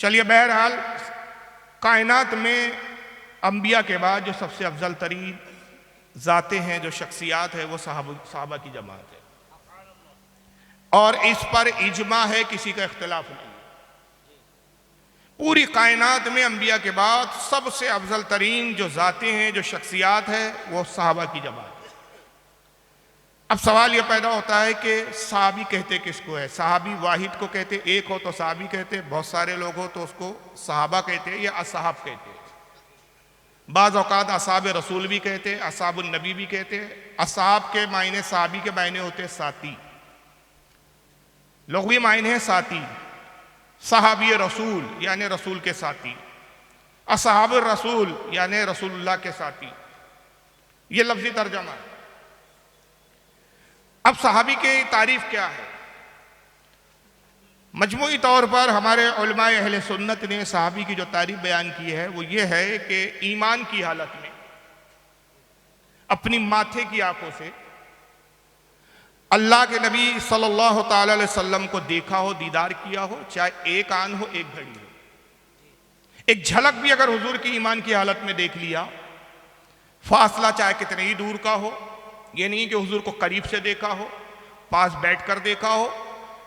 चलिए, बहरहाल कायनात में अंबिया के बाद जो सबसे अफजल तरीन ज़ातें हैं, जो शख्सियात है, वो सहाबा की जमात है और इस पर इजमा है, किसी का इख्तिलाफ नहीं। पूरी कायनात में अंबिया के बाद सबसे अफजल तरीन जो ज़ातें हैं, जो शख्सियात है, वो सहाबा की जमात है। अब सवाल यह पैदा होता है कि सहाबी कहते किसको है? सहाबी वाहिद को कहते, एक हो तो सहाबी कहते, बहुत सारे लोग हो तो उसको सहाबा कहते या असहाब कहते। बाज़ औक़ात असहाब रसूल भी कहते, असहाबुन नबी भी कहते। असहाब के मायने, सहाबी के मायने होते साथी, लुग़वी मायने है साथी। सहाबी रसूल यानी रसूल के साथी, असहाब रसूल यानी रसूलुल्लाह के साथी। ये लफ्ज़ी तर्जमा है। अब सहाबी की तारीफ क्या है? मजमूई तौर पर हमारे उलमाए अहले सुन्नत ने सहाबी की जो तारीफ बयान की है वो ये है कि ईमान की हालत में अपनी माथे की आंखों से अल्लाह के नबी सल्लल्लाहु ताला अलैहि वसल्लम को देखा हो, दीदार किया हो, चाहे एक आन हो, एक घड़ी हो, एक झलक भी अगर हुजूर की ईमान की हालत में देख लिया, फासला चाहे कितने ही दूर का हो, ये नहीं कि हुजूर को करीब से देखा हो, पास बैठकर देखा हो,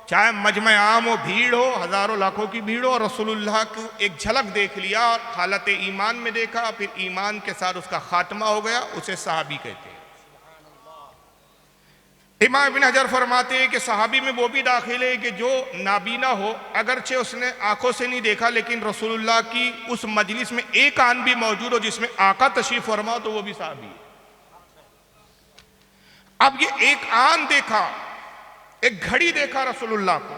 चाहे मजमे आम हो, भीड़ हो, हजारों लाखों की भीड़ हो, और रसूलुल्लाह को एक झलक देख लिया और हालत ईमान में देखा, फिर ईमान के साथ उसका खात्मा हो गया, उसे सहाबी कहते हैं। इमाम इब्न हजर फरमाते हैं कि सहाबी में वो भी दाखिल है कि जो नाबीना हो, अगरचे उसने आंखों से नहीं देखा, लेकिन रसूलुल्लाह की उस मजलिस में एक आन भी मौजूद हो जिसमें आका तशरीफ फरमा, तो वो भी सहाबी है। अब ये एक आन देखा, एक घड़ी देखा रसूलुल्लाह को,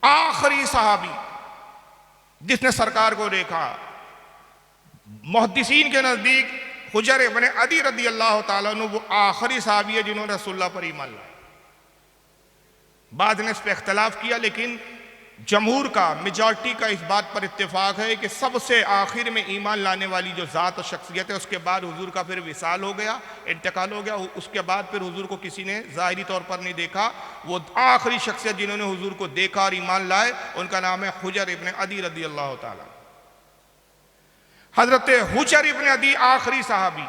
आखिरी सहाबी जिसने सरकार को देखा। मुहद्दिसीन के नजदीक हुजर इब्न अदी रदी अल्लाह ताला अन्हु वो आखिरी सहाबी है जिन्होंने रसूलुल्लाह पर ईमान लाया। बाद ने इस पर इख्तलाफ किया, लेकिन जमहूर का, मेजॉरिटी का इस बात पर इत्तेफाक है कि सबसे आखिर में ईमान लाने वाली जो ज़ात और शख्सियत है, उसके बाद हुजूर का फिर विसाल हो गया, इंतकाल हो गया। उसके बाद फिर हुजूर को किसी ने ज़ाहिरी तौर पर नहीं देखा। वो आखिरी शख्सियत जिन्होंने हुजूर को देखा और ईमान लाए, उनका नाम है हुजर इब्न अदी रदी अल्लाह ताला। हजरत हुजर इब्न अदी आखिरी सहाबी,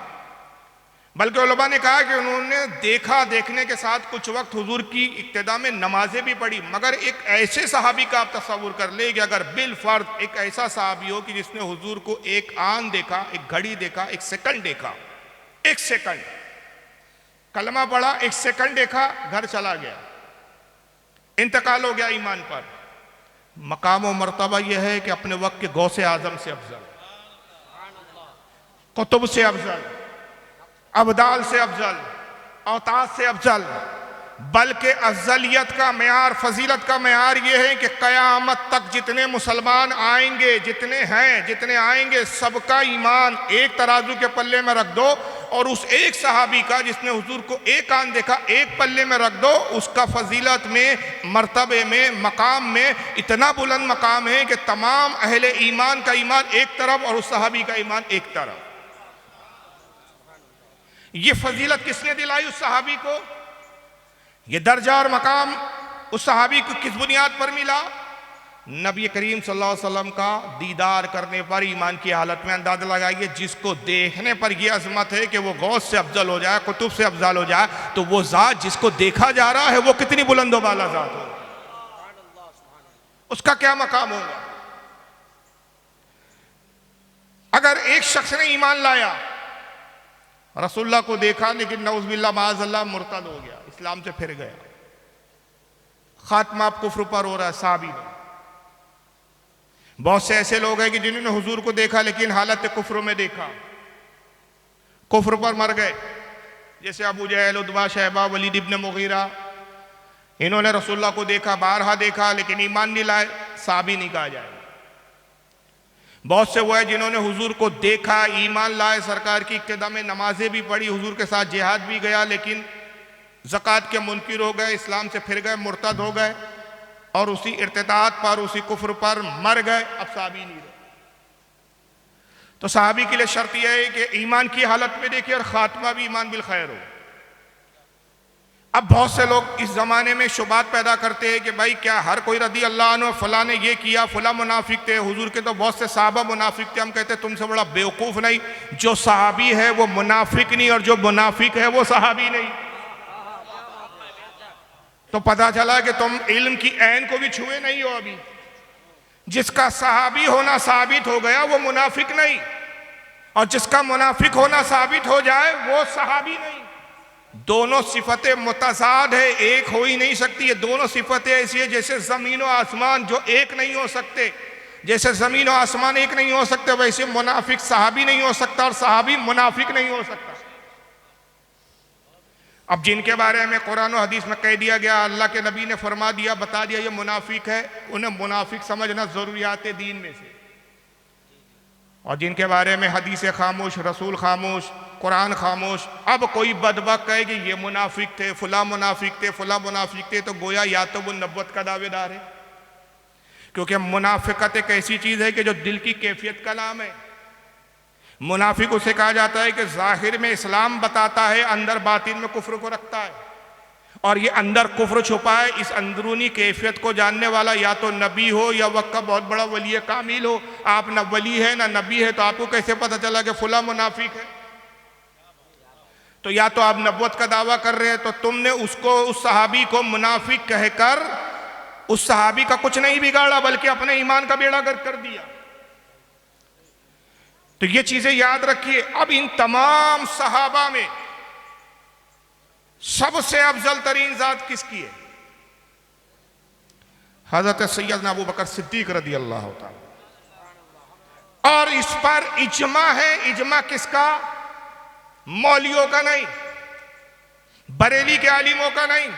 बल्कि उलमा ने कहा कि उन्होंने देखा, देखने के साथ कुछ वक्त हुजूर की इक्तिदा में नमाजें भी पढ़ी। मगर एक ऐसे सहाबी का आप तस्वुर कर ले कि अगर बिल फर्द एक ऐसा सहाबी हो कि जिसने हुजूर को एक आन देखा, एक घड़ी देखा, एक सेकंड देखा, एक सेकंड कलमा पढ़ा, एक सेकंड देखा, घर चला गया, इंतकाल हो गया ईमान पर। मकाम और मर्तबा यह है कि अपने वक्त के गौसे आजम से अफजल, कुतुब से अफजल, अब्दाल से अफजल, औताद से अफजल, बल्कि अफजलियत का मेयार, फजीलत का मेयार यह है कि क़यामत तक जितने मुसलमान आएंगे, जितने हैं, जितने आएंगे, सबका ईमान एक तराजू के पल्ले में रख दो और उस एक सहाबी का जिसने हुजूर को एक आन देखा, एक पल्ले में रख दो। उसका फजीलत में, मर्तबे में, मकाम में इतना बुलंद मकाम है कि तमाम अहले ईमान का ईमान एक तरफ और उस सहाबी का ईमान एक तरफ। ये फजीलत किसने दिलाई उस सहाबी को? ये दर्जा और मकाम उस सहाबी को किस बुनियाद पर मिला? नबी करीम सल्लल्लाहु अलैहि वसल्लम का दीदार करने पर। ईमान की हालत में अंदाजा लगाइए, जिसको देखने पर यह अजमत है कि वो गौस से अफजल हो जाए, कुतुब से अफजल हो जाए, तो वो जात जिसको देखा जा रहा है वो कितनी बुलंद वाला जात हो, उसका क्या मकाम होगा? अगर एक शख्स ने ईमान लाया, रसूलुल्लाह को देखा, लेकिन नऊज़ुबिल्लाह माअज़ल्लाह मुर्तद हो गया, इस्लाम से फिर गया, खात्मा कुफ्र पर हो रहा है सहाबी में। बहुत से ऐसे लोग हैं कि जिन्होंने हुजूर को देखा लेकिन हालत कुफ्र में देखा, कुफ्र पर मर गए, जैसे अबू जहल, उतबा, शैबा, वलीद इब्न मुगीरा। इन्होंने रसूलुल्लाह को देखा, बारहा देखा, लेकिन ईमान नहीं लाए, सहाबी नहीं कहा जाएगा। बहुत से वो है जिन्होंने हुजूर को देखा, ईमान लाए, सरकार की इक्तिदा में नमाजें भी पढ़ी, हुजूर के साथ जिहाद भी गया, लेकिन ज़कात के मुनकिर हो गए, इस्लाम से फिर गए, मुर्तद हो गए और उसी इर्तिदाद पर, उसी कुफ्र पर मर गए, अब सहाबी नहीं रहे। तो सहाबी के लिए शर्त यह है कि ईमान की हालत में देखिए और खात्मा भी ईमान बिल खैर हो। अब बहुत से लोग इस ज़माने में शुबात पैदा करते हैं कि भाई क्या हर कोई रदी अल्लाह अन्हु फ़लाँ ने ये किया, फ़लाँ मुनाफिक थे, हुजूर के तो बहुत से सहाबा मुनाफिक थे। हम कहते हैं तुमसे बड़ा बेवकूफ़ नहीं, जो सहाबी है वो मुनाफिक नहीं और जो मुनाफिक है वो सहाबी नहीं। तो पता चला कि तुम इल्म की ऐन को भी छुए नहीं हो अभी। जिसका सहाबी होना साबित हो गया वो मुनाफिक नहीं, और जिसका मुनाफिक होना साबित हो जाए वो सहाबी नहीं। दोनों सिफतें मुतज़ाद है, एक हो ही नहीं सकती। ये दोनों सिफतें ऐसी है जैसे ज़मीन और आसमान जो एक नहीं हो सकते। जैसे ज़मीन और आसमान एक नहीं हो सकते, वैसे मुनाफिक सहाबी नहीं हो सकता और सहाबी मुनाफिक नहीं हो सकता। अब जिनके बारे में कुरान और हदीस में कह दिया गया, अल्लाह के नबी ने फरमा दिया, बता दिया ये मुनाफिक है, उन्हें मुनाफिक समझना ज़रूरियात दीन में से। और जिनके बारे में हदीस खामोश, रसूल खामोश, कुरान खामोश, अब कोई बदबक कहे कि ये मुनाफिक थे, फुला मुनाफिक थे, फुला मुनाफिक थे, तो गोया या तो वो नबुव्वत का दावेदार है। क्योंकि मुनाफिकत एक ऐसी चीज़ है कि जो दिल की कैफियत का नाम है। मुनाफिक उसे कहा जाता है कि जाहिर में इस्लाम बताता है, अंदर बातिन में कुफ्र को रखता है, और ये अंदर कुफ्र छुपा है। इस अंदरूनी कैफियत को जानने वाला या तो नबी हो या वक्त का बहुत बड़ा वली कामिल हो। आप न वली है ना नबी है, तो आपको कैसे पता चला कि फुला मुनाफिक है? तो या तो आप नबुव्वत का दावा कर रहे हैं, तो तुमने उसको, उस सहाबी को मुनाफिक कहकर उस सहाबी का कुछ नहीं बिगाड़ा, बल्कि अपने ईमान का बेड़ा गर्क कर दिया। तो ये चीजें याद रखिए। अब इन तमाम सहाबा में सबसे अफजल तरीन जात किसकी है? हजरत सैयदना अबू बकर सिद्दीक रदी अल्लाह ताला। और इस पर इजमा है। इजमा किसका? मौलियों का नहीं, बरेली के आलिमों का नहीं।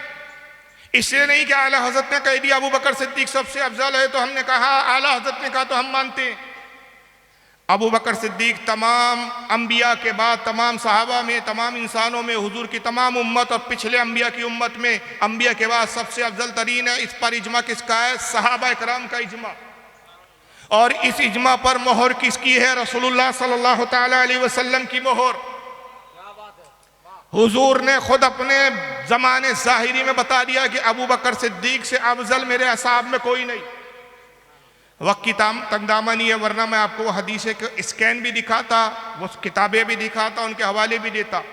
इसलिए नहीं कि आला हजरत ने कह दिया अबू बकर सिद्दीक सबसे अफजल है तो हमने कहा, आला हजरत ने कहा तो हम मानते हैं। अबू बकर सिद्दीक तमाम अंबिया के बाद, तमाम सहाबा में, तमाम इंसानों में, हुजूर की तमाम उम्मत और पिछले अंबिया की उम्मत में अंबिया के बाद सबसे अफजल तरीन है। इस पर इजमा किसका है? सहाबा इकराम का इजमा। और इस इजमा पर मोहर किसकी है? रसूलुल्लाह सल्लल्लाहु तआला अलैहि वसल्लम की मोहर। हुजूर ने खुद अपने जमाने ज़ाहिरी में बता दिया कि अबू बकर सिद्दीक से अफजल मेरे असहाब में कोई नहीं। वक्त की तंगदामा नहीं है, वरना मैं आपको हदीस के स्कैन भी दिखाता, वो किताबें भी दिखाता, उनके हवाले भी देता।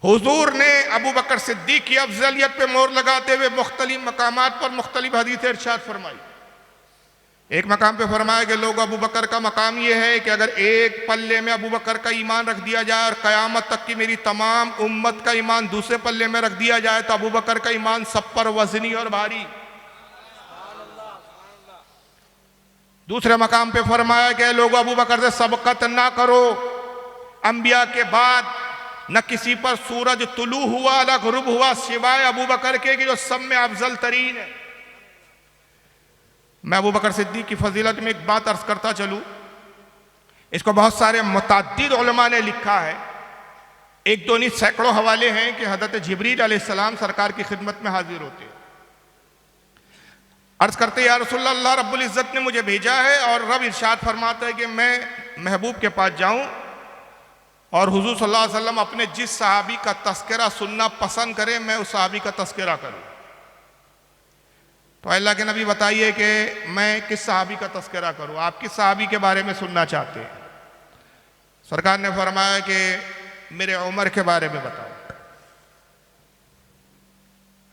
हुजूर ने अबू बकर सिद्दीक की अफजलियत पे मोहर लगाते हुए मुख्तलिफ मकामात पर मुख्तलिफ हदीस इरशाद फरमाई। एक मकाम पे फरमाया कि लोग, अबू बकर का मकाम ये है कि अगर एक पल्ले में अबू बकर का ईमान रख दिया जाए और क़यामत तक की मेरी तमाम उम्मत का ईमान दूसरे पल्ले में रख दिया जाए, तो अबू बकर का ईमान सब पर वजनी और भारी। दूसरे मकाम पे फरमाया कि लोग अबू बकर से सबकत ना करो। अंबिया के बाद न किसी पर सूरज तुलू हुआ न गुरूब हुआ सिवाय अबू बकर के, कि जो सब में अफजल तरीन है। मैं अबू बकर सिद्दीक की फजीलत में एक बात अर्ज करता चलूँ। इसको बहुत सारे मुतअद्दिद उलमा ने लिखा है। एक दो नहीं सैकड़ों हवाले हैं कि हज़रत जिब्रील अलैहिस्सलाम सरकार की खिदमत में हाजिर होते हैं। अर्ज करते या रसूलल्लाह, अल्लाह रब्बुल इज़्ज़त ने मुझे भेजा है और रब इरशाद फरमाता है कि मैं महबूब के पास जाऊं और हुजूर सल्लल्लाहु अलैहि वसल्लम अपने जिस सहाबी का तस्करा सुनना पसंद करें, मैं उस सहाबी का तस्करा करूं। तो अल्लाह के नबी बताइए कि मैं किस सहाबी का तस्करा करूं, आप किस सहाबी के बारे में सुनना चाहते हैं? सरकार ने फरमाया कि मेरे उमर के बारे में बताओ।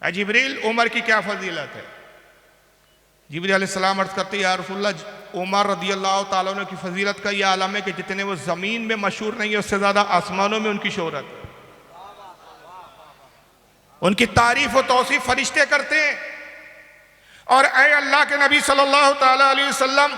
जिब्रील, उमर की क्या फजीलत है? जिब्रील अलैहिस्सलाम अर्ज़ करते या रसूलल्लाह, उमर रदियल्लाहु ताला अन्हु की फजीलत का यह आलम है कि जितने वो ज़मीन में मशहूर नहीं है, उससे ज़्यादा आसमानों में उनकी शोहरत है। उनकी तारीफ और तौसीफ फरिश्ते करते हैं। और ऐ अल्लाह के नबी सल्लल्लाहु ताला अलैहि वसल्लम,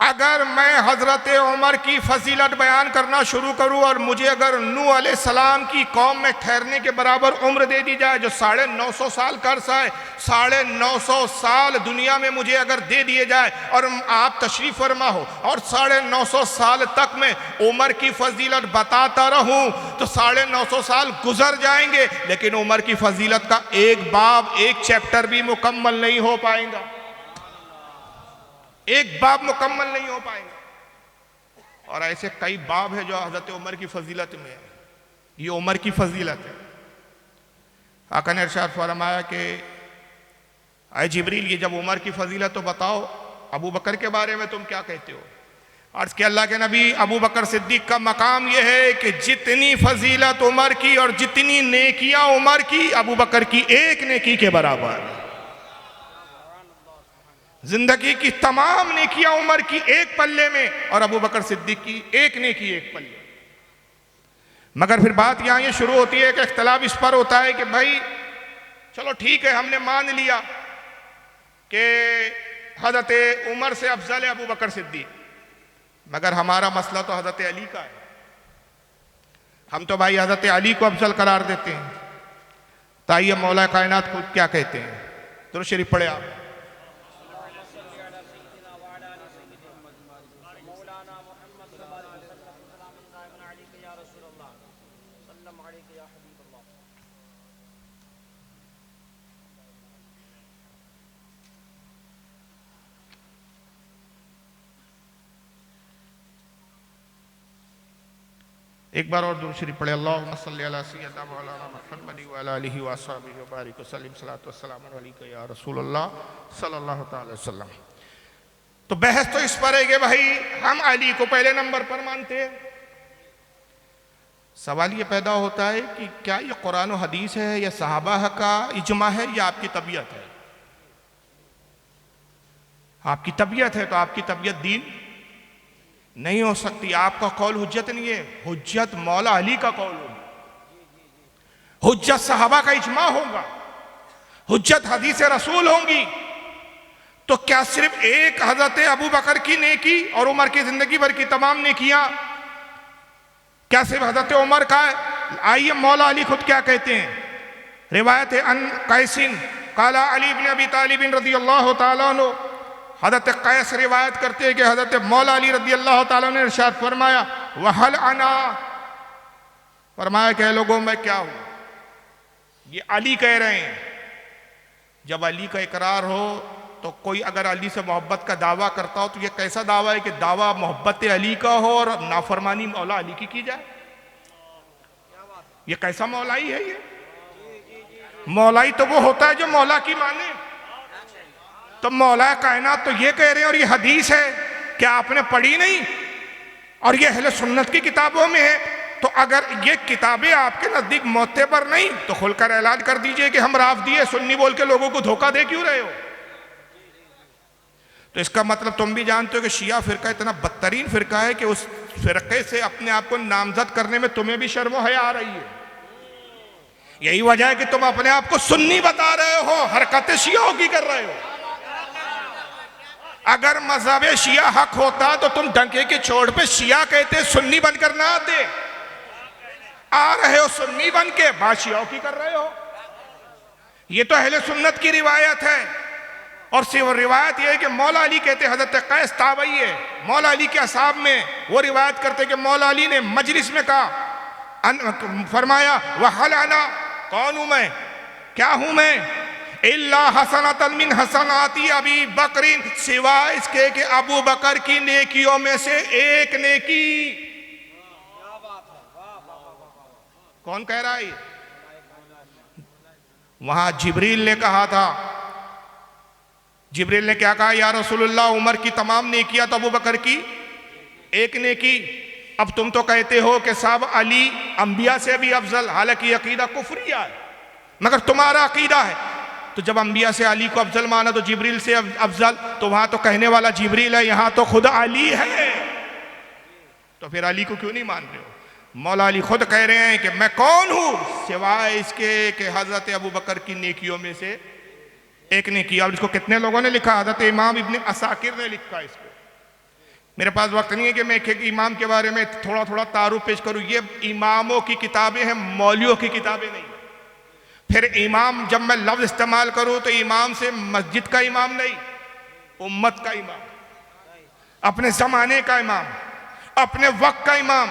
अगर मैं हज़रत उमर की फजीलत बयान करना शुरू करूँ और मुझे अगर नूह अलैहिस्सलाम की कौम में ठहरने के बराबर उम्र दे दी जाए, जो 950 साल का अरसा है, 950 साल दुनिया में मुझे अगर दे दिए जाए और आप तशरीफ़ फरमा हो और 950 साल तक मैं उमर की फजीलत बताता रहूं, तो 950 साल गुजर जाएंगे, लेकिन उमर की फजीलत का एक बाब, एक चैप्टर भी मुकम्मल नहीं हो पाएगा। एक बाब मुकम्मल नहीं हो पाएंगे। और ऐसे कई बाब है जो हजरत उमर की फजीलत में है। ये उमर की फजीलत है। आका ने इरशाद फरमाया कि आए जिब्रील, ये जब उमर की फजीलत तो बताओ, अबू बकर के बारे में तुम क्या कहते हो? अर्ज के अल्लाह के नबी, अबू बकर सिद्दीक का मकाम यह है कि जितनी फजीलत उमर की और जितनी नेकियां उमर की, अबू बकर की एक नेकी के बराबर। जिंदगी की तमाम नेकियां उमर की एक पल्ले में और अबू बकर सिद्दीक की एक नेकी एक पल्ले। मगर फिर बात यहां ये शुरू होती है कि इख्तलाफ इस पर होता है कि भाई चलो ठीक है, हमने मान लिया कि हजरत उमर से अफजल है अबू बकर सिद्दीक, मगर हमारा मसला तो हजरत अली का है। हम तो भाई हजरत अली को अफजल करार देते हैं। ताइए मौला कायनात खुद क्या कहते हैं, दुरूद शरीफ पढ़े आप। एक बार और दुरूद शरीफ पढ़े। अल्लाहुम्मा सल्ली अला सय्यिदिना मौलाना मुहम्मद व अला आलिहि व अस्हाबिहि व बारिक व सल्लिम सलातो व सलाम अलैका या रसूलल्लाह सल्लल्लाहु तआला वसल्लम। तो बहस तो इस पर है कि भाई हम अली को पहले नंबर पर मानते हैं। सवाल ये पैदा होता है कि क्या ये कुरान और हदीस है या सहाबा का इजमा है या आपकी तबीयत है? आपकी तबीयत है तो आपकी तबीयत दीन नहीं हो सकती। आपका कौल हुज्जत नहीं है, हुज्जत मौला अली का कौल होगा, हुज्जत सहाबा का इजमा होगा, हुज्जत हदीस रसूल होंगी। तो क्या सिर्फ एक हजरत अबू बकर की नेकी और उमर की जिंदगी भर की तमाम नेकियां क्या सिर्फ हजरत उमर का है? आइए मौला अली खुद क्या कहते हैं। रिवायत है अन कैसिन काला अली इब्न अबी तालिब रज़ियल्लाहु ताला अन्हु, हजरत कैस रिवायत करते हैं कि हजरत मौला अली रज़ियल्लाहु ताला ने इरशाद फरमाया वहल अना, फरमाया कि लोगों मैं क्या हूं? ये अली कह रहे हैं। जब अली का इकरार हो तो कोई अगर अली से मोहब्बत का दावा करता हो तो ये कैसा दावा है कि दावा मोहब्बत अली का हो और नाफरमानी मौला अली की जाए? ये कैसा मौलाई है? ये मौलाई तो वो होता है जो मौला की माने। तो मौला कायनात तो ये कह रहे हैं और ये हदीस है, क्या आपने पढ़ी नहीं? और ये अहले सुन्नत की किताबों में है। तो अगर ये किताबें आपके नजदीक मोतबर नहीं तो खुलकर ऐलान कर दीजिए कि हम राफ़दी है, सुन्नी बोल के लोगों को धोखा दे क्यों रहे हो? तो इसका मतलब तुम भी जानते हो कि शिया फिरका इतना बदतरीन फिरका है कि उस फिरके से अपने आप को नामजद करने में तुम्हें भी शर्म हया आ रही है। यही वजह है कि तुम अपने आप को सुन्नी बता रहे हो, हरकतें शियाओं की कर रहे हो। अगर मजहब शिया हक होता तो तुम डंके के छोड़ पे शिया कहते, सुन्नी बनकर ना आते। आ रहे हो सुन्नी बन के, बात शियाओं की कर रहे हो। ये तो अहले सुन्नत की रिवायत है। और सिर्फ रिवायत यह है कि मौला अली कहते, हजरत कैस ताबई है, मौला अली के असाब में वो रिवायत करते कि मौला अली ने मजलिस में कहा, फरमाया वहल अना, कौन हूं मैं, क्या हूं मैं? इल्ला हसनतन मिन हसनाती अबी बकरिन, सिवाय इसके कि अबू बकर की नेकियों में से एक नेकी। कौन कह रहा है? वहां जिब्रील ने कहा था। जिब्रील ने क्या कहा? या रसूलुल्लाह उमर की तमाम नेकियां तो अबू बकर की एक नेकी। अब तुम तो कहते हो कि साहब अली अंबिया से भी अफजल, हालांकि अकीदा कुफरिया है मगर तुम्हारा अकीदा है। तो जब अंबिया से अली को अफजल माना तो जिब्रील से अफजल, तो वहां तो कहने वाला जिब्रील है, यहां तो खुद अली है। तो फिर अली को क्यों नहीं मान रहे हो? मौला अली खुद कह रहे हैं कि मैं कौन हूं सिवाय इसके कि हजरत अबू बकर की नेकियों में से एक ने किया। और इसको कितने लोगों ने लिखा? हज़रत इमाम इब्न असाकिर ने लिखा इसको। मेरे पास वक्त नहीं है कि मैं एक एक इमाम के बारे में थोड़ा थोड़ा तारुफ पेश करूं। ये इमामों की किताबें हैं, मौलियों की किताबें नहीं। फिर इमाम जब मैं लफ्ज इस्तेमाल करूं तो इमाम से मस्जिद का इमाम नहीं, उम्मत का इमाम, अपने जमाने का इमाम, अपने वक्त का इमाम।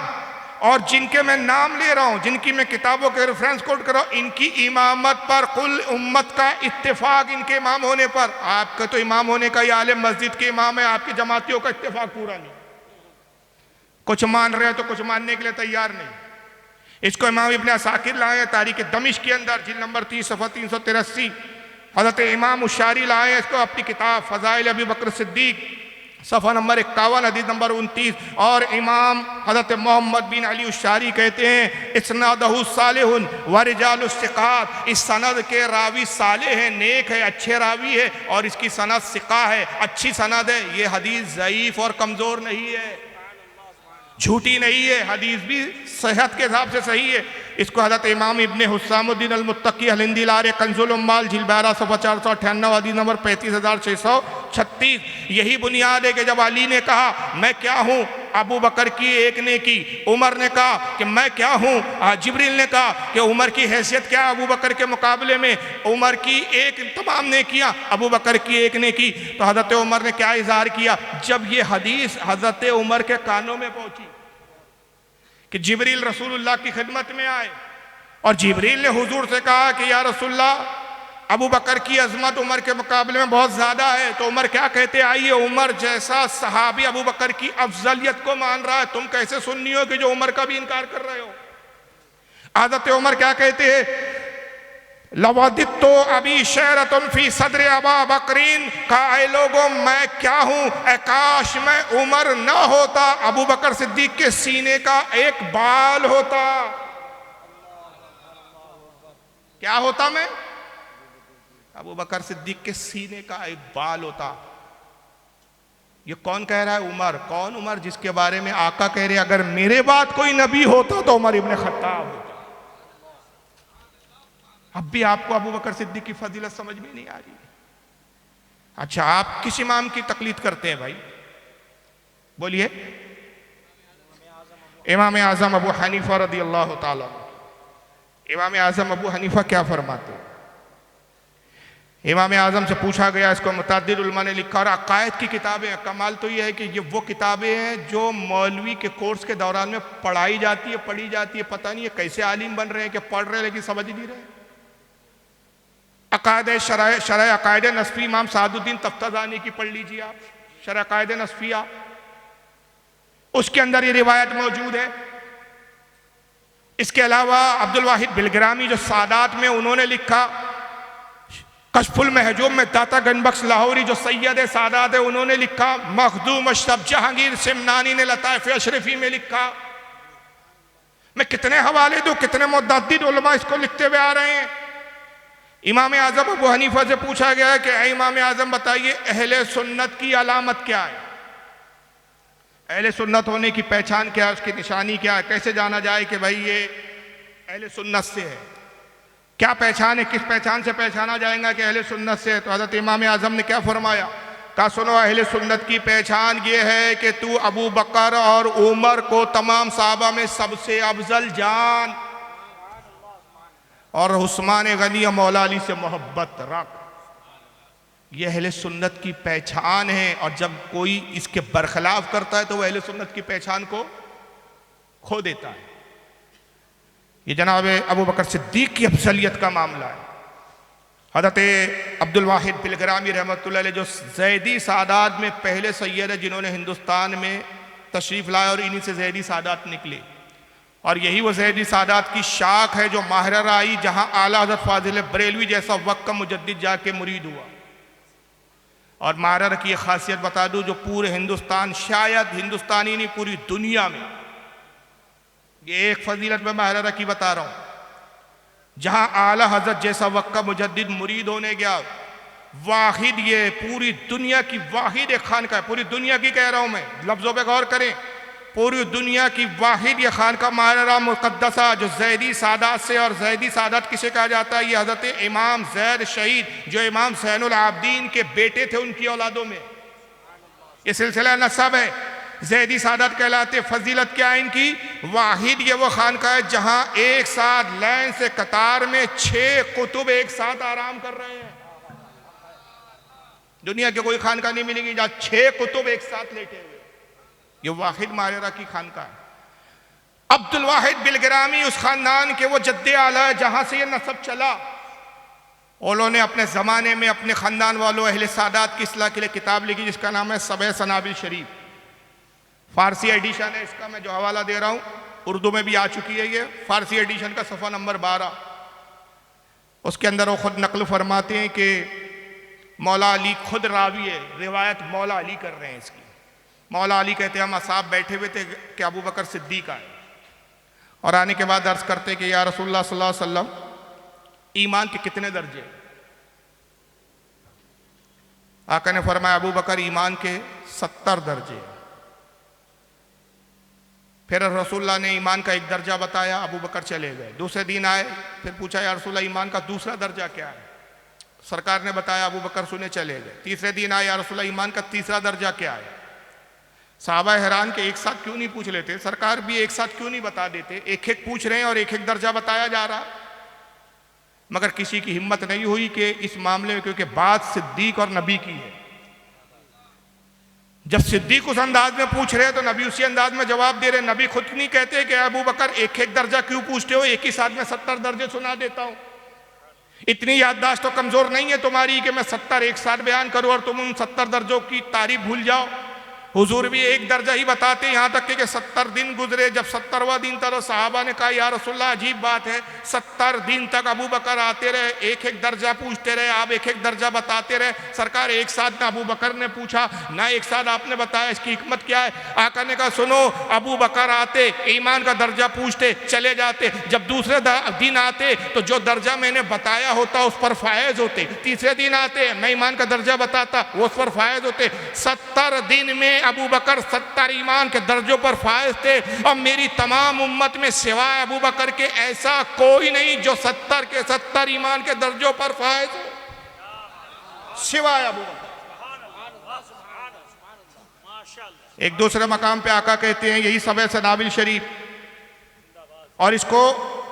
और जिनके मैं नाम ले रहा हूं, जिनकी मैं किताबों के रेफरेंस कोट कर रहा हूं, इनकी इमामत पर कुल उम्मत का इत्तेफाक, इनके इमाम होने पर। आपका तो इमाम होने का ये आलिम मस्जिद के इमाम है, आपकी जमातियों का इत्तेफाक पूरा नहीं। कुछ मान रहे हैं तो कुछ मानने के लिए तैयार नहीं। इसको इमाम इब्न असाकिर लाए तारीख दमिश्क के अंदर जिल्द नंबर 30 सफ़ा 383। हज़रत इमाम उशारी लाए इसको अपनी किताब फ़ज़ाइल अबू बकर सिद्दीक़ सफ़ा नंबर 51 हदीस नंबर 29। और इमाम हज़रत मोहम्मद बिन अली उशारी कहते हैं इस्नादहु सालिहुन व रिजालुस सिक़ात, इस सनद के रावी साले हैं, नेक है, अच्छे रावी है, और इसकी सनद सिक़ा है, अच्छी सनद है। ये हदीस ज़ईफ़ और कमज़ोर नहीं है, झूठी नहीं है, हदीस भी सेहत के हिसाब से सही है। इसको हज़रत इमाम इब्ने हुस्सामुद्दीन अल-मुत्तकी अल-हिंदी लारे कंजुल उम्माल जिल्द 12 सफ़ा 498 हदीस नंबर 35636। यही बुनियाद है कि जब अली ने कहा मैं क्या हूँ, अबू बकर की एक ने की, उमर ने कहा कि मैं क्या हूँ, जिब्रील ने कहा कि उमर की हैसियत क्या है अबू बकर के मुकाबले में, उमर की एक तमाम ने किया, अबू बकर की एक ने की। तो हज़रत उमर ने क्या इज़हार किया, जब ये हदीस हज़रत उमर के कानों में पहुँची कि जिब्रील रसूलुल्लाह की खिदमत में आए और जिब्रील ने हुजूर से कहा कि या रसूलल्लाह अबू बकर की अजमत उमर के मुकाबले में बहुत ज़्यादा है, तो उमर क्या कहते, आइए उमर जैसा सहाबी अबू बकर की अफजलियत को मान रहा है, तुम कैसे सुन्नी हो कि जो उमर का भी इनकार कर रहे हो। हज़रत उमर क्या कहते हैं, लवादित्तो अभी शहरतुन फी सदर अबा बकरीन, कहा ऐ लोगों मैं क्या हूँ, काश मैं उमर ना होता, अबू बकर सिद्दीक के सीने का एक बाल होता। क्या होता मैं, अबू बकर सिद्दीक के सीने का एक बाल होता। ये कौन कह रहा है, उमर। कौन उमर, जिसके बारे में आका कह रहे अगर मेरे बाद कोई नबी होता तो उमर इब्ने खत्ताब होता। अब भी आपको अबू बकर सिद्दीक की फजीलत समझ में नहीं आ रही। अच्छा, आप किस इमाम की तकलीद करते हैं भाई, बोलिए। इमाम आज़म अबू हनीफा रज़ियल्लाहु ताला। इमाम आज़म अबू हनीफा क्या फरमाते हैं, इमाम आज़म से पूछा गया, इसको मुतअद्दिद उलमा ने लिखा, और अकायद की किताबें हैं। कमाल तो यह है कि ये वो किताबें हैं जो मौलवी के कोर्स के दौरान में पढ़ाई जाती है, पढ़ी जाती है, पता नहीं है कैसे आलिम बन रहे हैं कि पढ़ रहे हैं लेकिन समझ नहीं रहे। अकायद शरह अकायद नस्फी इमाम सादुद्दीन तफ्ताज़ानी की पढ़ लीजिए आप, शरह अकायद नस्फिया, उसके अंदर ये रिवायत मौजूद है। इसके अलावा अब्दुल वाहिद बिलग्रामी जो सादात में उन्होंने लिखा, कशफुल महजूब में दाता गनबख्श लाहौरी जो सैयद सादात है उन्होंने लिखा, मखदूम अशरफ जहांगीर सिमनानी ने लताइफ अशरफी में लिखा। मैं कितने हवाले दूं, कितने मुतअद्दिद उलमा इसको लिखते हुए आ रहे हैं। इमाम आज़म अबू हनीफा से पूछा गया है कि इमाम आज़म बताइए अहले सुन्नत की अलामत क्या है, अहले सुन्नत होने की पहचान क्या है, उसकी निशानी क्या है, कैसे जाना जाए कि भाई ये अहले सुन्नत से है, क्या पहचान है, किस पहचान से पहचाना जाएगा कि अहले सुन्नत से है। तो हज़रत इमाम आज़म ने क्या फरमाया, कहा सुनो अहले सुन्नत की पहचान ये है कि तू अबू बकर और उमर को तमाम साहबा में सबसे अफजल जान और उस्मान गनी मौला अली से मोहब्बत रख। यह अहले सुन्नत की पहचान है, और जब कोई इसके बरखिलाफ करता है तो वह अहले सुन्नत की पहचान को खो देता है। ये जनाब अबू बकर सिद्दीक की अफजलियत का मामला है। हज़रत अब्दुल वाहिद बिलग्रामी रहमतुल्लाह अलैह जो ज़ैदी सादात में पहले सैयद है जिन्होंने हिंदुस्तान में तशरीफ़ लाया, और इन्हीं से ज़ैदी सादात निकले, और यही वो ज़ैदी सादात की शाख है जो माहरा आई जहाँ आला हज़रत फाजिल बरेलवी जैसा वक्त का मुजद्दिद जाके मुरीद हुआ। और माहरा की एक खासियत बता दूँ जो पूरे हिंदुस्तान, शायद हिंदुस्तान ही नहीं पूरी दुनिया में, ये एक फजीलत में माहरा की बता रहा हूँ, जहाँ आला हज़रत जैसा वक्त का मुजद्दिद मुरीद होने गया, वाहिद ये पूरी दुनिया की वाहिद एक खानका है, पूरी दुनिया की कह रहा हूँ मैं, लफ्ज़ों पे गौर करें, पूरी दुनिया की वाहिद ये खानका माहरा मुक़द्दसा जो ज़ैदी सादात से, और ज़ैदी सादात किसे कहा जाता है, ये हज़रत इमाम ज़ैद शहीद जो इमाम ज़ैनुल आबिदीन के बेटे थे उनकी औलादों में ये सिलसिला नसब है, ज़ैदी सादात कहलाते। फजीलत क्या है इनकी, वाहिद ये वो खानका है जहाँ एक साथ लाइन से कतार में 6 कुतुब एक साथ आराम कर रहे हैं। दुनिया के कोई खानका नहीं मिलेगी जहाँ 6 कुतुब एक साथ लेटे हुए, ये वाहिद माहरा की खानका है। अब्दुल वाहिद बिलग्रामी उस खानदान के वो जद्दे आला है जहाँ से ये नसब चला। उन्होंने अपने ज़माने में अपने ख़ानदान वालों अहले सादात की इस्लाह के लिए किताब लिखी जिसका नाम है सबे सनाबिल शरीफ, फ़ारसी एडिशन है इसका, मैं जो हवाला दे रहा हूँ उर्दू में भी आ चुकी है, ये फारसी एडिशन का सफ़ा नंबर 12। उसके अंदर वो खुद नकल फरमाते हैं कि मौला अली खुद रावी है, रिवायत मौला अली कर रहे हैं इसकी। मौला अली कहते हैं हम असाब बैठे हुए थे कि अबू बकर सिद्दीक आए और आने के बाद अर्ज करते कि या रसूलुल्लाह सल्लल्लाहु अलैहि वसल्लम, ईमान के कितने दर्जे? आका ने फरमाया अबू बकर ईमान के 70 दर्जे। फिर रसूलुल्लाह ने ईमान का एक दर्जा बताया, अबू बकर चले गए। दूसरे दिन आए, फिर पूछा या रसूलुल्लाह ईमान का दूसरा दर्जा क्या है? सरकार ने बताया, अबू बकर सुने, चले गए। तीसरे दिन आए, या रसूलुल्लाह ईमान का तीसरा दर्जा क्या है? साहबा हैरान के एक साथ क्यों नहीं पूछ लेते, सरकार भी एक साथ क्यों नहीं बता देते? एक एक पूछ रहे हैं और एक एक दर्जा बताया जा रहा, मगर किसी की हिम्मत नहीं हुई कि इस मामले में, क्योंकि बात सिद्दीक और नबी की है। जब सिद्दीक उस अंदाज में पूछ रहे हैं तो नबी उसी अंदाज में जवाब दे रहे। नबी खुद नहीं कहते कि अबू बकर एक एक दर्जा क्यों पूछते हो, एक ही साथ में 70 दर्जे सुना देता हूं। इतनी याददाश्त तो कमजोर नहीं है तुम्हारी कि मैं 70 एक साथ बयान करूं और तुम उन 70 दर्जों की तारीफ भूल जाओ। हुजूर भी एक दर्जा ही बताते, यहां तक कि 70 दिन गुजरे। जब 70वां दिन था तो साहबा ने कहा या रसूलल्लाह अजीब बात है, 70 दिन तक अबू बकर आते रहे, एक एक दर्जा पूछते रहे, आप एक एक दर्जा बताते रहे। सरकार एक साथ ना अबू बकर ने पूछा ना एक साथ आपने बताया, इसकी हिकमत क्या है? आका ने कहा सुनो, अबू बकर आते, ईमान का दर्जा पूछते, चले जाते। जब दूसरे दिन आते तो जो दर्जा मैंने बताया होता उस पर फायज होते। तीसरे दिन आते, मैं ईमान का दर्जा बताता, वो उस पर फायज होते। 70 दिन में अबू बकर 70 ईमान के दर्जों पर फायज थे। और मेरी तमाम उम्मत में सिवाय अबू बकर के ऐसा कोई नहीं जो 70 के 70 ईमान के दर्जों पर फायज हो, सिवाय अबू बकर। एक दूसरे मकाम पे आका कहते हैं यही सबे सनाबिल शरीफ, और इसको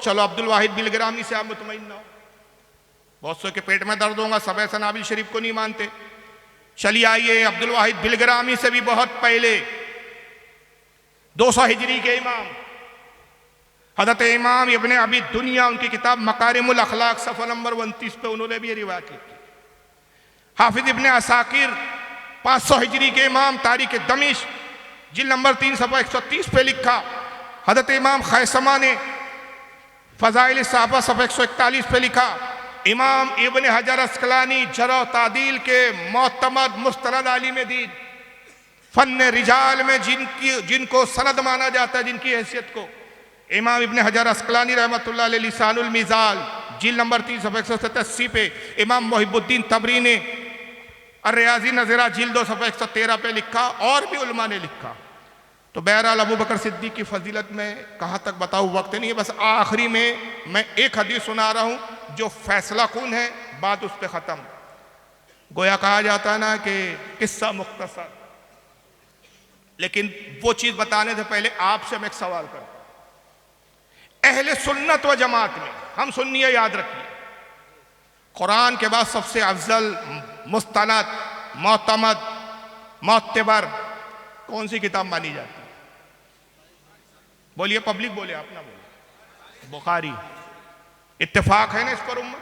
चलो अब्दुल वाहिद बिलग्रामी से आप मुतमईन ना हो। बहुत सौ के पेट में दर्द होगा, सबे सनाबिल शरीफ को नहीं मानते। चलिए आइए अब्दुल वाहिद बिलग्रामी से भी बहुत पहले 200 हिजरी के इमाम हज़रत इमाम इब्ने अबी दुनिया, उनकी किताब मकारिमुल अखलाक सफ़ा नंबर 29 पे उन्होंने भी ये रिवायत की। हाफिज इब्ने असाकिर 500 हिजरी के इमाम, तारीख दमिश्क जिल नंबर 3 सफ़ा 130 पे लिखा। हज़रत इमाम खैसमा ने फ़ज़ाइल सहाबा सफ़ा 141 पे लिखा। इमाम इब्ने हजर अस्कलानी जरा तादील के मोतमद मुस्तनद आलिम दीन, फन रिजाल में जिनको सनद माना जाता है, जिनकी हैसियत को इमाम इब्ने हजर अस्कलानी रहमतुल्लाह अलैह लिसानुल मिजाल जिल नंबर 3 सफ़ा 187 पे, इमाम मुहिबुद्दीन तबरी ने अर्रियाज़ी नज़रा जिल 2 सफ़ा 113 पे लिखा, और भी उलमा ने लिखा। तो बहरहाल अबू बकर सिद्दीक की फजीलत में कहाँ तक बताऊँ, वक्त नहीं है। बस आखिरी में मैं एक हदीस सुना रहा हूँ जो फैसला कून है, बात उस पर ख़त्म। गोया कहा जाता है ना कि किस्सा मुख्तसर, लेकिन वो चीज़ बताने से पहले आपसे मैं एक सवाल करता हूँ। अहले सुन्नत व जमात में, हम सुन्नी है याद रखिए, कुरान के बाद सबसे अफजल, मुस्तनद, मोतमद, मोतबर कौन सी किताब मानी जाती है? बोलिए, पब्लिक बोले, आप ना बोले। बुखारी। इत्तेफाक है ना इस पर उम्मत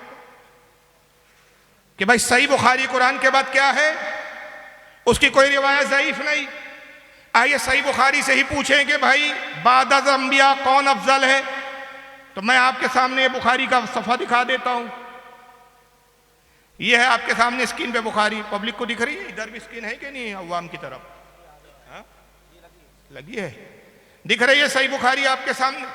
कि भाई सही बुखारी कुरान के बाद क्या है? उसकी कोई रिवायत ज़ईफ नहीं। आइए सही बुखारी से ही पूछें कि भाई बाद अज़ अंबिया कौन अफजल है, तो मैं आपके सामने बुखारी का सफ़ा दिखा देता हूं। यह है आपके सामने स्क्रीन पे बुखारी, पब्लिक को दिख रही है? इधर भी स्क्रीन है कि नहीं, अवाम की तरफ लगी है, दिख रही है सही बुखारी आपके सामने।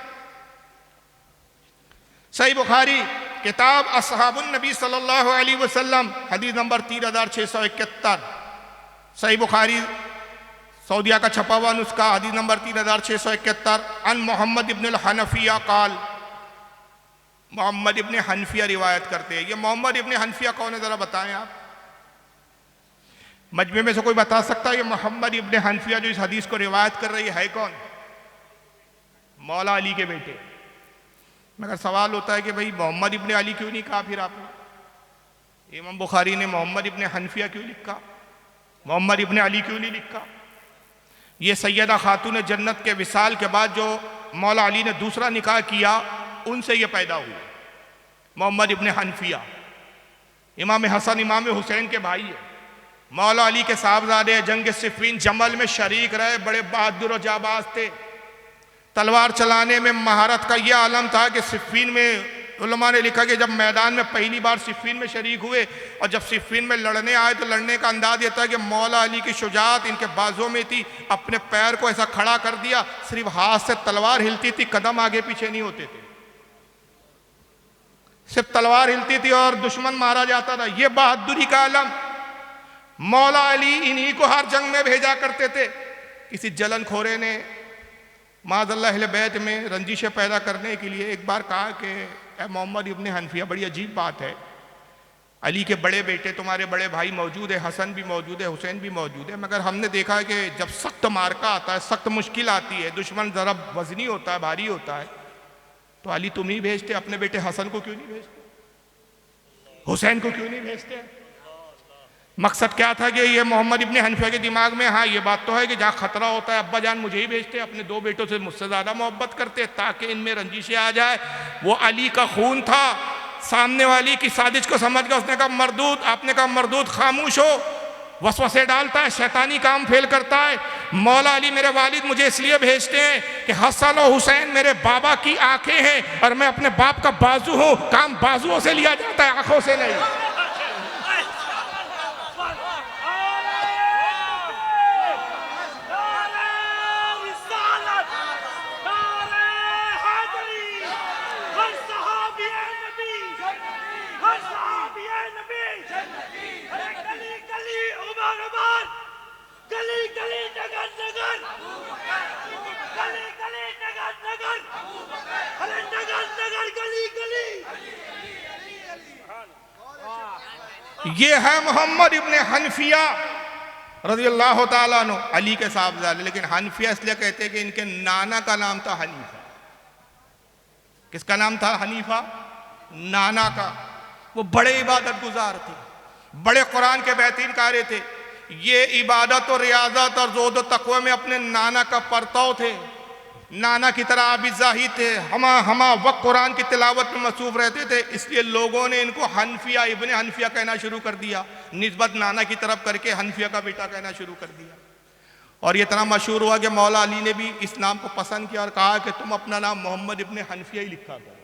सही बुखारी किताब असहाबुन नबी सल्लल्लाहु अलैहि वसल्लम, हदीस नंबर 3671। सही बुखारी सऊदिया का छपा हुआ नुस्खा, हदीस नंबर 3671। अन मोहम्मद इब्न हनफिया काल, मोहम्मद इब्न हनफिया रिवायत करते हैं। ये मोहम्मद इब्न हनफिया कौन है, जरा बताएं आप। मजमे में से कोई बता सकता है ये मोहम्मद इब्न हनफिया जो इस हदीस को रिवायत कर रही है कौन? मौला अली के बेटे। मगर सवाल होता है कि भाई मोहम्मद इब्न अली क्यों नहीं कहा फिर आपने? इमाम बुखारी ने मोहम्मद इब्न हनफिया क्यों लिखा, मोहम्मद इब्न अली क्यों नहीं लिखा? ये सैयदा खातून जन्नत के विसाल के बाद जो मौला अली ने दूसरा निकाह किया, उनसे ये पैदा हुए मोहम्मद इब्न हनफिया। इमाम हसन इमाम हुसैन के भाई है, मौला अली के साहबजादे, जंग सिफ़ीन जमल में शरीक रहे, बड़े बहादुर और जाबाज थे। तलवार चलाने में महारत का यह आलम था कि सिफ़ीन में उलमा ने लिखा कि जब मैदान में पहली बार सिफ़ीन में शरीक हुए और जब सिफ़ीन में लड़ने आए तो लड़ने का अंदाज ये था कि मौला अली की शुजात इनके बाजों में थी। अपने पैर को ऐसा खड़ा कर दिया, सिर्फ हाथ से तलवार हिलती थी, कदम आगे पीछे नहीं होते थे, सिर्फ तलवार हिलती थी और दुश्मन मारा जाता था। यह बहादुरी का आलम। मौला अली इन्हीं को हर जंग में भेजा करते थे। किसी जलन खोरे ने माज़अल्लाह अहले बैत में रंजिशें पैदा करने के लिए एक बार कहा कि ए मोहम्मद इब्ने हनफिया, बड़ी अजीब बात है, अली के बड़े बेटे तुम्हारे बड़े भाई मौजूद है, हसन भी मौजूद है, हुसैन भी मौजूद है, मगर हमने देखा है कि जब सख्त मार्का आता है, सख्त मुश्किल आती है, दुश्मन ज़रा वजनी होता है, भारी होता है, तो अली तुम ही भेजते, अपने बेटे हसन को क्यों नहीं भेजते, हुसैन को क्यों नहीं भेजते? मकसद क्या था कि ये मोहम्मद इब्ने हनफिया के दिमाग में, हाँ ये बात तो है कि जहाँ खतरा होता है अब्बा जान मुझे ही भेजते, अपने दो बेटों से मुझसे ज़्यादा मोहब्बत करते ताकि इनमें रंजिशें आ जाए। वो अली का खून था। सामने वाली की साजिश को समझ गया, उसने कहा मरदूद, आपने कहा मरदूद खामोश हो, वसवसे डालता है, शैतानी काम फेल करता है। मौला अली मेरे वालिद मुझे इसलिए भेजते हैं कि हसन और हुसैन मेरे बाबा की आंखें हैं और मैं अपने बाप का बाजू हूँ, काम बाजुओं से लिया जाता है, आंखों से नहीं। ये है मोहम्मद इब्ने हनफिया रज़ियल्लाहु ताला अन्हु, अली के साहबजादे। लेकिन हनफिया इसलिए कहते हैं कि इनके नाना का नाम था हनीफा। किसका नाम था? हनीफा, नाना का। वो बड़े इबादत गुजार थे, बड़े कुरान के बेहतरीन कारी थे। ये इबादत और रियाजत और ज़ोद और तक़वा में अपने नाना का परताव थे, नाना की तरह आबिद ज़ाहिद थे, हमा वक्त कुरान की तिलावत में मसरूफ़ रहते थे। इसलिए लोगों ने इनको हनफिया, इब्ने हनफिया कहना शुरू कर दिया, निस्बत नाना की तरफ करके हनफिया का बेटा कहना शुरू कर दिया। और ये इतना मशहूर हुआ कि मौला अली ने भी इस नाम को पसंद किया और कहा कि तुम अपना नाम मोहम्मद इब्ने हनफिया ही लिखा करो,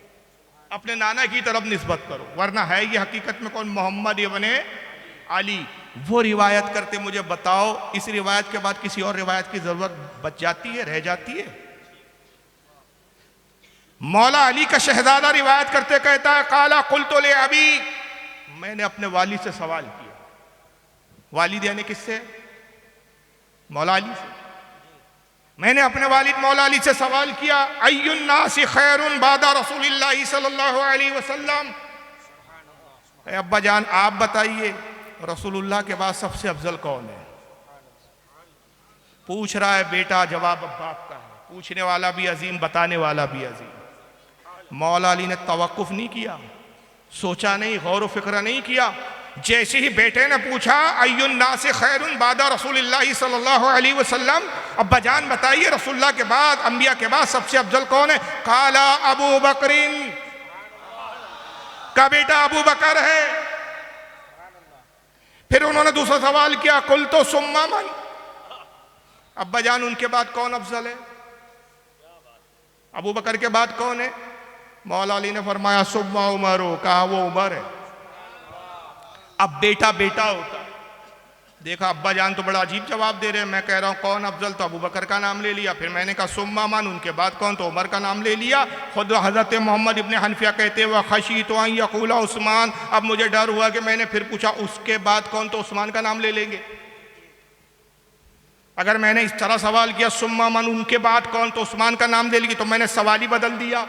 अपने नाना की तरफ निस्बत करो, वरना है ये हकीकत में कौन? मोहम्मद इब्ने अली। वो रिवायत करते, मुझे बताओ इस रिवायत के बाद किसी और रिवायत की ज़रूरत बच जाती है, रह जाती है? मौला अली का शहजादा रिवायत करते कहता है काला कुल्तो ले अबी, मैंने अपने वालिद से सवाल किया। वालिद यानी किससे? मौला अली से। मैंने अपने वालिद मौला अली से सवाल किया अय्युन नासी खैरुन बादा रसूलिल्लाहि सल्लल्लाहु अलैहि वसल्लम, अब्बा जान आप बताइए रसूलुल्लाह के बाद सबसे अफजल कौन है? पूछ रहा है बेटा, जवाब बाप का है, पूछने वाला भी अजीम, बताने वाला भी अजीम। मौला अली ने तवक्कुफ नहीं किया, सोचा नहीं, गौर व फिक्र नहीं किया। जैसे ही बेटे ने पूछा अय्युन नास खैरुन बादा रसूलिल्लाहि सल्लल्लाहु अलैहि वसल्लम, अब्बा जान बताइए रसूलुल्लाह के बाद, अंबिया के बाद सबसे अफजल कौन है? काला अबू बकरिन, का बेटा अबू बकर है। फिर उन्होंने दूसरा सवाल किया कुल तो सुम्मा मन, अब्बा जान उनके बाद कौन अफजल है? अबू बकर के बाद कौन है? मौला अली ने फरमाया सुम्मा उमर हो, कहा वो उमर है। अब बेटा बेटा होता है। देखा अब्बा जान तो बड़ा अजीब जवाब दे रहे हैं, मैं कह रहा हूं कौन अफजल, तो अबू बकर का नाम ले लिया। फिर मैंने कहा सुम्मा मन, उनके बाद कौन, तो उमर का नाम ले लिया। खुद हजरत मोहम्मद इब्ने हनफिया कहते हुए खशी तो आई यकूला उस्मान, अब मुझे डर हुआ कि मैंने फिर पूछा उसके बाद कौन, तो उस्मान का नाम ले लेंगे। अगर मैंने इस तरह सवाल किया सुम्मा मन उनके बाद कौन, तो उस्मान का नाम ले लेंगे, तो मैंने सवाल ही बदल दिया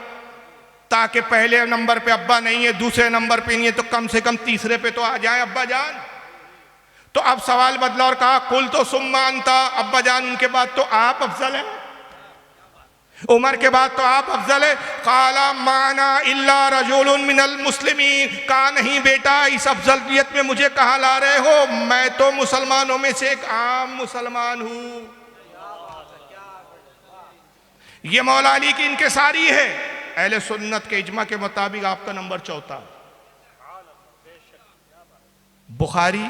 ताकि पहले नंबर पे अब्बा नहीं है, दूसरे नंबर पे नहीं है, तो कम से कम तीसरे पे तो आ जाए अब्बा जान। तो अब सवाल बदला और कहा कुल तो सुम्मा अंता, अब्बा जान उनके बाद तो आप अफजल है, उमर के बाद तो आप अफजल है। काला माना इल्ला रजुलुन मिनल मुस्लिमीन, कहा नहीं बेटा इस अफजलियत में मुझे कहाँ ला रहे हो, मैं तो मुसलमानों में से एक आम मुसलमान हूं। ये मौला अली की इनकिसारी है। अहले सुन्नत के इजमा के मुताबिक आपका नंबर चौथा। बुखारी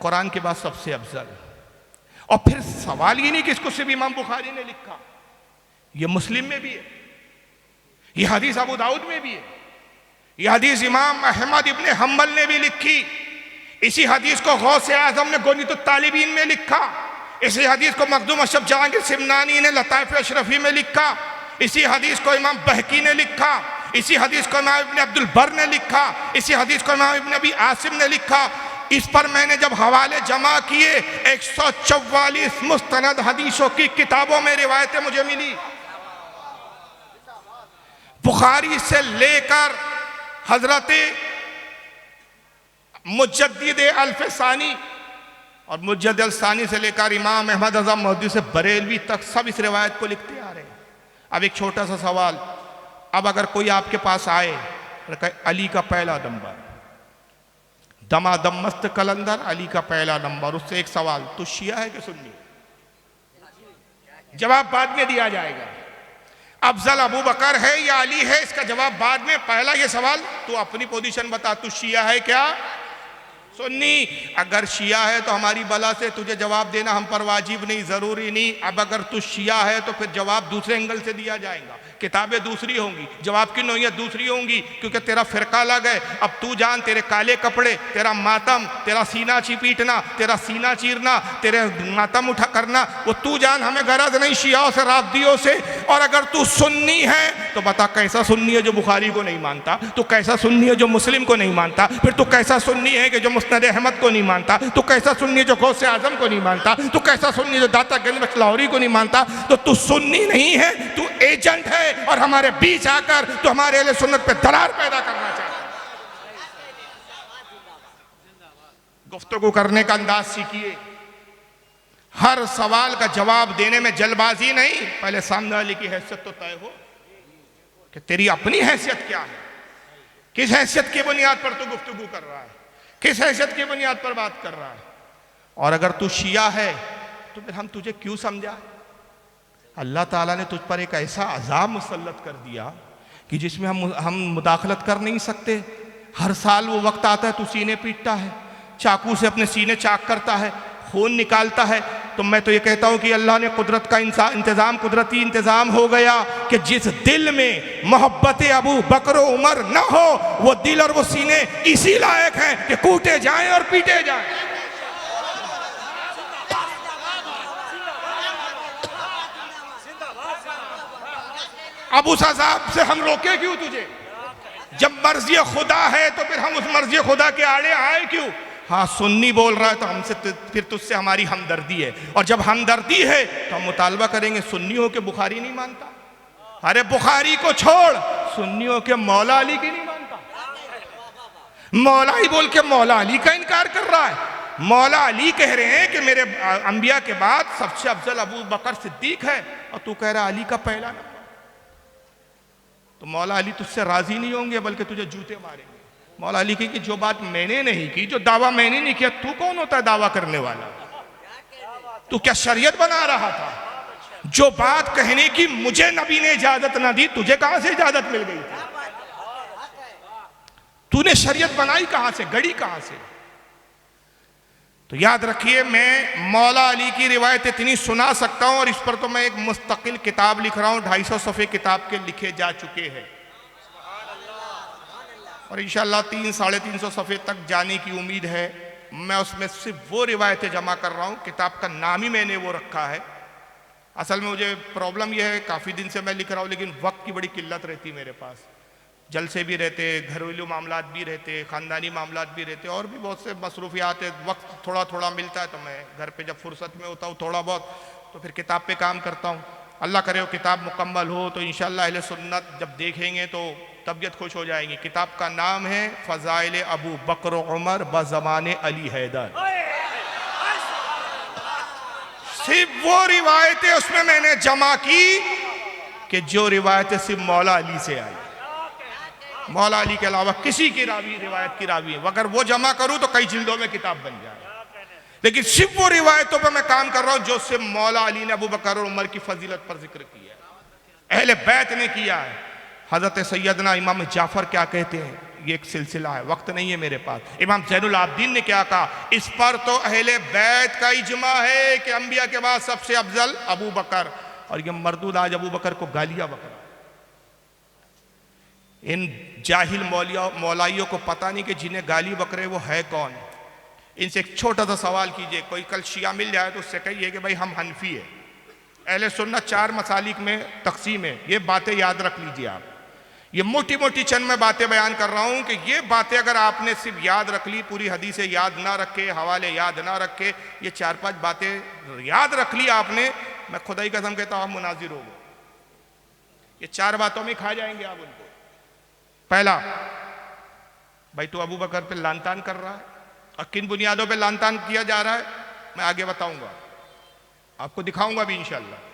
कुरान के बाद सबसे अफजल। और फिर सवाल ही नहीं कि इसको सिर्फ इमाम बुखारी ने लिखा, ये मुस्लिम में भी है, ये हदीस अबू दाऊद में भी है, ये हदीस इमाम अहमद इब्ने हम्बल ने भी लिखी। इसी हदीस को गौसे आजम ने गोनीतुत तालिबीन में लिखा। इसी हदीस को मखदूम अशरफ जहांगीर सिमनानी ने लताइफ अशरफी में लिखा। इसी हदीस को इमाम बहकी ने लिखा। इसी हदीस को इमाम इब्ने अब्दुल बर ने लिखा। इसी हदीस को इमाम इब्ने अबी आसिम ने लिखा। इस पर मैंने जब हवाले जमा किए 144 मुस्तनद हदीसों की किताबों में रिवायतें मुझे मिली। बुखारी से लेकर हजरत मुजद्दिद अल-फ़सानी और मुजद्दिद अल-सानी से लेकर इमाम अहमद रज़ा मुहद्दिस बरेलवी तक सब इस रिवायत को लिखते आ रहे हैं। अब एक छोटा सा सवाल, अब अगर कोई आपके पास आए और कहे अली का पहला नंबर, दमादम मस्त कलंदर अली का पहला नंबर, उससे एक सवाल, तू शिया है कि सुन्नी? जवाब बाद में दिया जाएगा। अफजल अबू बकर है या अली है, इसका जवाब बाद में। पहला ये सवाल, तू अपनी पोजीशन बता, तू शिया है क्या सुन्नी? अगर शिया है तो हमारी बला से तुझे जवाब देना हम पर वाजिब नहीं, जरूरी नहीं। अब अगर तू शिया है तो फिर जवाब दूसरे एंगल से दिया जाएगा, किताबें दूसरी होंगी, जवाब की नौइयत दूसरी होंगी, क्योंकि तेरा फिरका अलग है। अब तू जान, तेरे काले कपड़े, तेरा मातम, तेरा सीना पीटना, तेरा सीना चीरना, तेरे मातम उठा करना, वो तू जान, हमें गरज नहीं शियाओं से, राफदियों से। और अगर तू सुन्नी है तो बता कैसा सुन्नी है जो बुखारी को नहीं मानता, तू कैसा सुन्नी है जो मुस्लिम को नहीं मानता, फिर तू कैसा सुन्नी है कि जो मुस्नद अहमद को नहीं मानता, तू कैसा सुन्नी है जो गौसे आजम को नहीं मानता, तू कैसा सुन्नी है जो दाता गंज लाहौरी को नहीं मानता। तो तू सुन्नी नहीं है, तू एजेंट है और हमारे बीच आकर तो हमारे अहले सुन्नत पे दरार पैदा करना चाहता है। गुफ्तगू करने का अंदाज सीखिए, हर सवाल का जवाब देने में जल्दबाजी नहीं, पहले सामने वाले की हैसियत तो तय हो कि तेरी अपनी हैसियत क्या है, किस हैसियत की बुनियाद पर तू गुफ्तगू कर रहा है, किस हैसियत की बुनियाद पर बात कर रहा है। और अगर तू शिया है तो फिर हम तुझे क्यों समझा? अल्लाह ताला ने तुझ पर एक ऐसा अजाब मुसल्लत कर दिया कि जिसमें हम मुदाखलत कर नहीं सकते। हर साल वो वक्त आता है, तू सीने पीटता है, चाकू से अपने सीने चाक करता है, खून निकालता है। तो मैं तो ये कहता हूं कि अल्लाह ने कुदरत का इंतजाम, कुदरती इंतजाम हो गया कि जिस दिल में मोहब्बत अबू बकर उमर न हो, वो दिल और वो सीने इसी लायक हैं कि कूटे जाएं और पीटे जाएं। अब उस अजाब से हम रोके क्यों तुझे? जब मर्जी खुदा है तो फिर हम उस मर्जी खुदा के आड़े आए क्यों? हाँ, सुन्नी बोल रहा है तो हमसे फिर तुझसे हमारी हमदर्दी है, और जब हमदर्दी है तो हम मुतालबा करेंगे। सुन्नियों के बुखारी नहीं मानता, अरे बुखारी को छोड़, सुन्नियों के मौला अली की नहीं मानता। मौला ही बोल के मौला अली का इनकार कर रहा है। मौला अली कह रहे हैं कि मेरे अंबिया के बाद सबसे अफजल अबू बकर सिद्दीक है, और तू कह रहा अली का पहला नंबर। तो मौला अली तुझसे राजी नहीं होंगे, बल्कि तुझे जूते मारेंगे। मौला अली की जो बात मैंने नहीं की, जो दावा मैंने नहीं किया, तू कौन होता है दावा करने वाला? तू क्या शरीयत बना रहा था? जो बात कहने की मुझे नबी ने इजाजत ना दी, तुझे कहां से इजाजत मिल गई थी? तूने शरीयत बनाई कहां से, गढ़ी कहां से? तो याद रखिए, मैं मौला अली की रिवायत इतनी सुना सकता हूं, और इस पर तो मैं एक मुस्तकिल किताब लिख रहा हूं, 250 सफ़े किताब के लिखे जा चुके हैं, और इंशाअल्लाह 300-350 सफ़े तक जाने की उम्मीद है। मैं उसमें सिर्फ वो रिवायतें जमा कर रहा हूँ, किताब का नाम ही मैंने वो रखा है। असल में मुझे प्रॉब्लम यह है, काफ़ी दिन से मैं लिख रहा हूँ, लेकिन वक्त की बड़ी किल्लत रहती है मेरे पास। जलसे भी रहते, घरेलू मामलात भी रहते, ख़ानदानी मामलात भी रहते, और भी बहुत से मसरूफियात है। वक्त थोड़ा थोड़ा मिलता है तो मैं घर पे जब फुर्सत में होता हूँ थोड़ा बहुत, तो फिर किताब पे काम करता हूँ। अल्लाह करे वो किताब मुकम्मल हो तो इंशाअल्लाह अहले सुन्नत जब देखेंगे तो तबीयत खुश हो जाएगी। किताब का नाम है फ़ज़ाइल अबू बकर उमर बज़माने अली हैदर। सिर्फ वो रिवायतें उसमें मैंने जमा की कि जो रिवायतें सिर्फ मौला अली से आई, मौला अली के अलावा किसी की रावी रिवायत की रावी है। अगर वो जमा करूं तो कई जिल्दों में किताब बन जाए, लेकिन सिर्फ वो रिवायतों पर मैं काम कर रहा हूं जो सिर्फ मौला अली ने अबू बकर और उमर की फजीलत पर जिक्र किया है, अहले बैत ने किया है। हजरत सैयदना इमाम जाफर क्या कहते हैं, ये एक सिलसिला है, वक्त नहीं है मेरे पास। इमाम ज़ैनुल आबिदीन ने क्या कहा, इस पर तो अहले बैत का इजमा है कि अंबिया के बाद सबसे अफजल अबू बकर। और ये मर्दूद आज अबू बकर को गालियां बक रहा। इन जाहिल मौलाइयों को पता नहीं कि जिन्हें गाली बक रहे वो है कौन। इनसे एक छोटा सा सवाल कीजिए, कोई कल शिया मिल जाए तो उससे कहिए कि भाई हम हनफी है, अहले सुन्नत 4 मसालिक में तकसीम है। ये बातें याद रख लीजिए आप। ये मोटी मोटी चंद मैं बातें बयान कर रहा हूं कि ये बातें अगर आपने सिर्फ याद रख ली, पूरी हदीसें याद ना रखे, हवाले याद ना रखे, ये 4-5 बातें याद रख ली आपने, मैं खुदाई कसम कहता हूं आप मुनाजिर हो गए। ये 4 बातों में खा जाएंगे आप उनको। पहला, भाई तू अबू बकर पे लानतान कर रहा है, और किन बुनियादों पे लानतान किया जा रहा है मैं आगे बताऊंगा, आपको दिखाऊंगा भी इंशाअल्लाह।